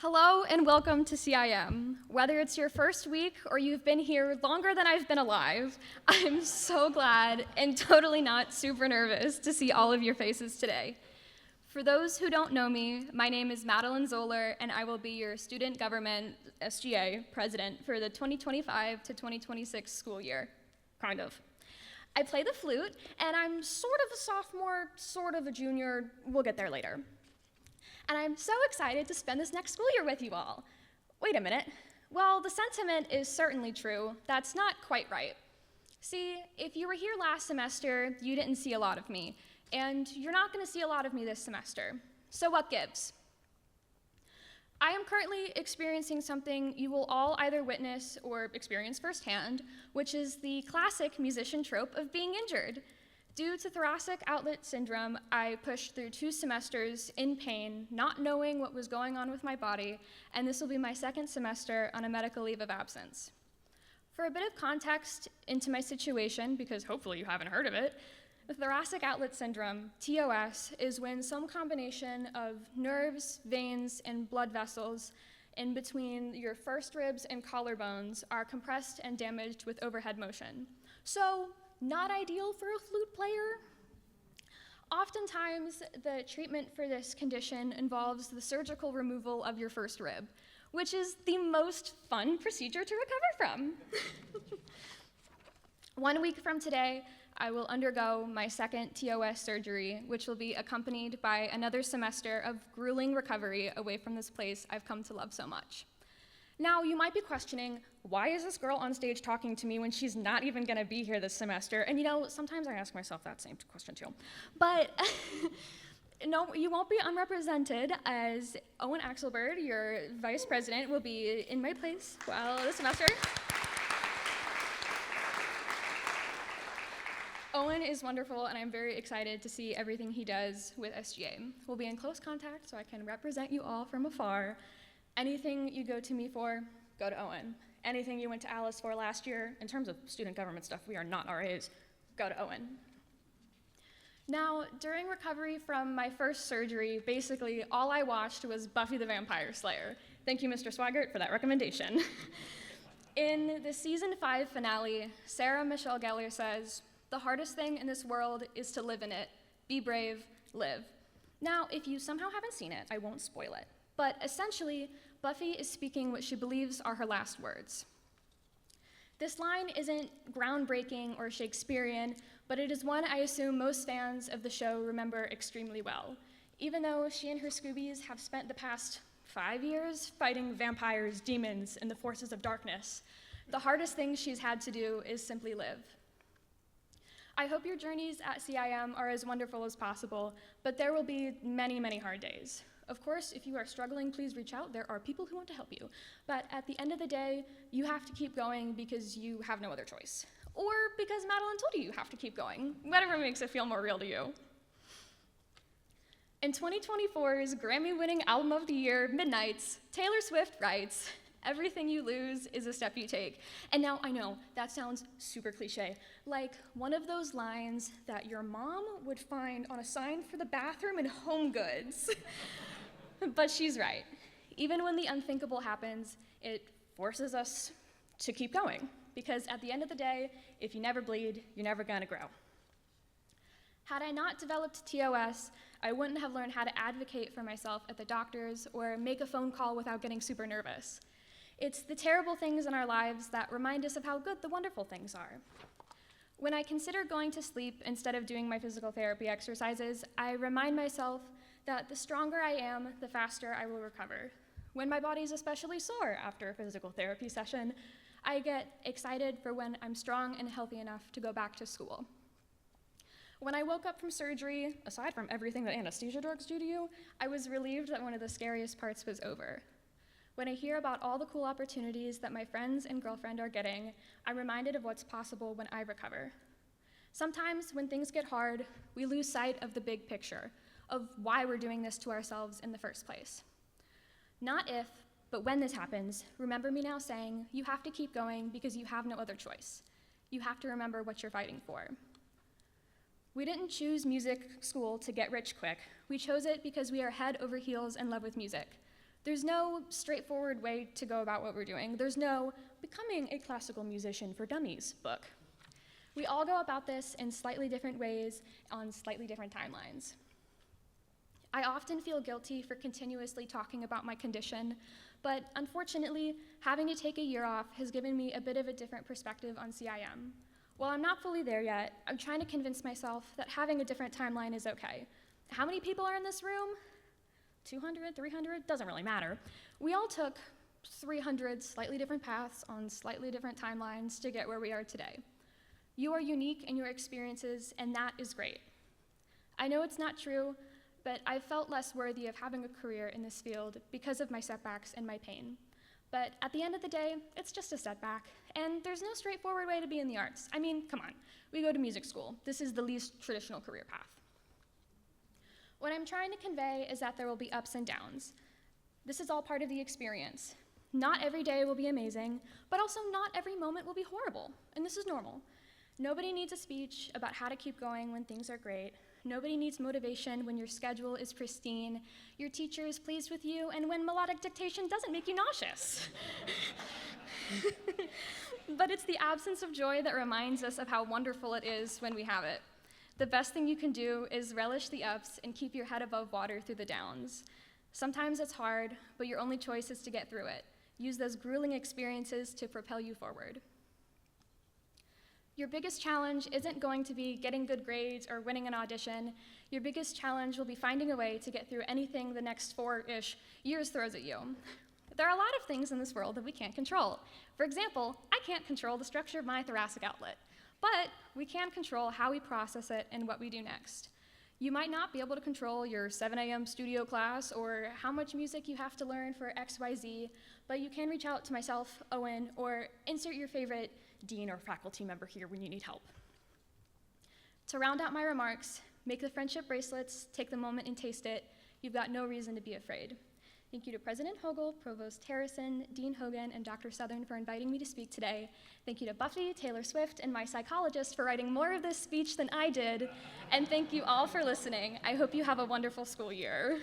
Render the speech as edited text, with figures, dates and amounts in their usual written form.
Hello and welcome to CIM. Whether it's your first week or you've been here longer than I've been alive, I'm so glad and totally not super nervous to see all of your faces today. For those who don't know me, my name is Madeline Zoller and I will be your Student Government SGA President for the 2025 to 2026 school year, kind of. I play the flute and I'm sort of a sophomore, sort of a junior, we'll get there later. And I'm so excited to spend this next school year with you all. Wait a minute. Well, the sentiment is certainly true. That's not quite right. See, if you were here last semester, you didn't see a lot of me, and you're not going to see a lot of me this semester. So what gives? I am currently experiencing something you will all either witness or experience firsthand, which is the classic musician trope of being injured. Due to thoracic outlet syndrome, I pushed through 2 semesters in pain, not knowing what was going on with my body, and this will be my second semester on a medical leave of absence. For a bit of context into my situation, because hopefully you haven't heard of it, the thoracic outlet syndrome, TOS, is when some combination of nerves, veins, and blood vessels in between your first ribs and collarbones are compressed and damaged with overhead motion. So, not ideal for a flute player. Oftentimes, the treatment for this condition involves the surgical removal of your first rib, which is the most fun procedure to recover from. 1 week from today, I will undergo my second TOS surgery, which will be accompanied by another semester of grueling recovery away from this place I've come to love so much. Now, you might be questioning, why is this girl on stage talking to me when she's not even going to be here this semester? And you know, sometimes I ask myself that same question too. But no, you won't be unrepresented, as Owen Axelberg, your vice president, will be in my place this semester. Owen is wonderful, and I'm very excited to see everything he does with SGA. We'll be in close contact so I can represent you all from afar. Anything you go to me for, go to Owen. Anything you went to Alice for last year, in terms of student government stuff, we are not RAs, go to Owen. Now, during recovery from my first surgery, basically all I watched was Buffy the Vampire Slayer. Thank you, Mr. Swaggart, for that recommendation. In the season 5 finale, Sarah Michelle Gellar says, "The hardest thing in this world is to live in it. Be brave, live." Now, if you somehow haven't seen it, I won't spoil it. But essentially, Buffy is speaking what she believes are her last words. This line isn't groundbreaking or Shakespearean, but it is one I assume most fans of the show remember extremely well, even though she and her Scoobies have spent the past 5 years fighting vampires, demons, and the forces of darkness. The hardest thing she's had to do is simply live. I hope your journeys at CIM are as wonderful as possible, but there will be many, many hard days. Of course, if you are struggling, please reach out. There are people who want to help you. But at the end of the day, you have to keep going because you have no other choice. Or because Madeline told you have to keep going. Whatever makes it feel more real to you. In 2024's Grammy-winning Album of the Year, Midnights, Taylor Swift writes, "Everything you lose is a step you take." And now I know, that sounds super cliche, like one of those lines that your mom would find on a sign for the bathroom in Home Goods. But she's right. Even when the unthinkable happens, it forces us to keep going. Because at the end of the day, if you never bleed, you're never gonna grow. Had I not developed TOS, I wouldn't have learned how to advocate for myself at the doctor's or make a phone call without getting super nervous. It's the terrible things in our lives that remind us of how good the wonderful things are. When I consider going to sleep instead of doing my physical therapy exercises, I remind myself that the stronger I am, the faster I will recover. When my body's especially sore after a physical therapy session, I get excited for when I'm strong and healthy enough to go back to school. When I woke up from surgery, aside from everything that anesthesia drugs do to you, I was relieved that one of the scariest parts was over. When I hear about all the cool opportunities that my friends and girlfriend are getting, I'm reminded of what's possible when I recover. Sometimes when things get hard, we lose sight of the big picture, of why we're doing this to ourselves in the first place. Not if, but when this happens, remember me now saying, you have to keep going because you have no other choice. You have to remember what you're fighting for. We didn't choose music school to get rich quick. We chose it because we are head over heels in love with music. There's no straightforward way to go about what we're doing. There's no becoming a classical musician for dummies book. We all go about this in slightly different ways on slightly different timelines. I often feel guilty for continuously talking about my condition, but unfortunately, having to take a year off has given me a bit of a different perspective on CIM. While I'm not fully there yet, I'm trying to convince myself that having a different timeline is okay. How many people are in this room? 200, 300? Doesn't really matter. We all took 300 slightly different paths on slightly different timelines to get where we are today. You are unique in your experiences, and that is great. I know it's not true, but I felt less worthy of having a career in this field because of my setbacks and my pain. But at the end of the day, it's just a setback, and there's no straightforward way to be in the arts. I mean, come on, we go to music school. This is the least traditional career path. What I'm trying to convey is that there will be ups and downs. This is all part of the experience. Not every day will be amazing, but also not every moment will be horrible, and this is normal. Nobody needs a speech about how to keep going when things are great. Nobody needs motivation when your schedule is pristine, your teacher is pleased with you, and when melodic dictation doesn't make you nauseous. But it's the absence of joy that reminds us of how wonderful it is when we have it. The best thing you can do is relish the ups and keep your head above water through the downs. Sometimes it's hard, but your only choice is to get through it. Use those grueling experiences to propel you forward. Your biggest challenge isn't going to be getting good grades or winning an audition. Your biggest challenge will be finding a way to get through anything the next 4-ish years throws at you. There are a lot of things in this world that we can't control. For example, I can't control the structure of my thoracic outlet, but we can control how we process it and what we do next. You might not be able to control your 7 a.m. studio class or how much music you have to learn for XYZ, but you can reach out to myself, Owen, or insert your favorite dean or faculty member here when you need help. To round out my remarks, make the friendship bracelets, take the moment and taste it. You've got no reason to be afraid. Thank you to President Hogle, Provost Harrison, Dean Hogan, and Dr. Southern for inviting me to speak today. Thank you to Buffy, Taylor Swift, and my psychologist for writing more of this speech than I did. And thank you all for listening. I hope you have a wonderful school year.